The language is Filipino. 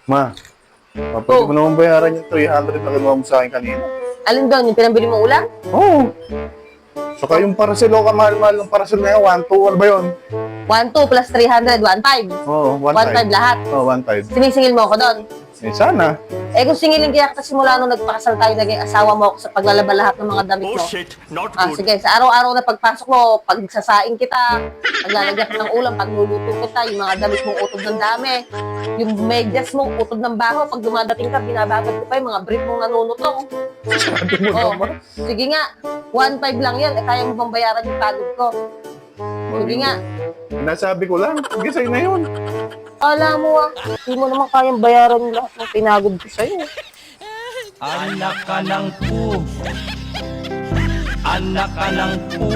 Ma, pwede mo naman bayaran yung 300 na kinuha mo sa akin kanina. Alin doon? Yung pinambili mo ulam? Oo. Saka yung parcel, kamahal-mahal ng parcel na yan, 1-2, ano ba yun? 1,2 plus 300, 1,500. Oo, 1,500 lahat. Oo, 1-5. Sinisingil mo ako doon. Eh, sana. Eh kung singilin kaya kita simula nung nagpakasal tayo, naging asawa mo ako sa paglalaba lahat ng mga damit mo. Bullshit, not good. Sige, sa araw-araw na pagpasok mo, pagsasaing kita, paglalagyan ka ng ulam, pagluluto kita, yung mga damit mong utod ng dami, yung medyas mong utod ng baho, pag dumadating ka, binabagad ko pa yung mga brief mong nanunutong. Sabi mo Oh, naman. sige nga, 1,500 lang yan, kaya mo bang bayaran yung pagod ko? Sige nga. Nasabi ko lang, sige sa'yo na yun. Alam mo hindi mo naman kayang bayaran yung lahat ng pinagod ko sa'yo. Anak ka ng pu. Anak ka ng pu.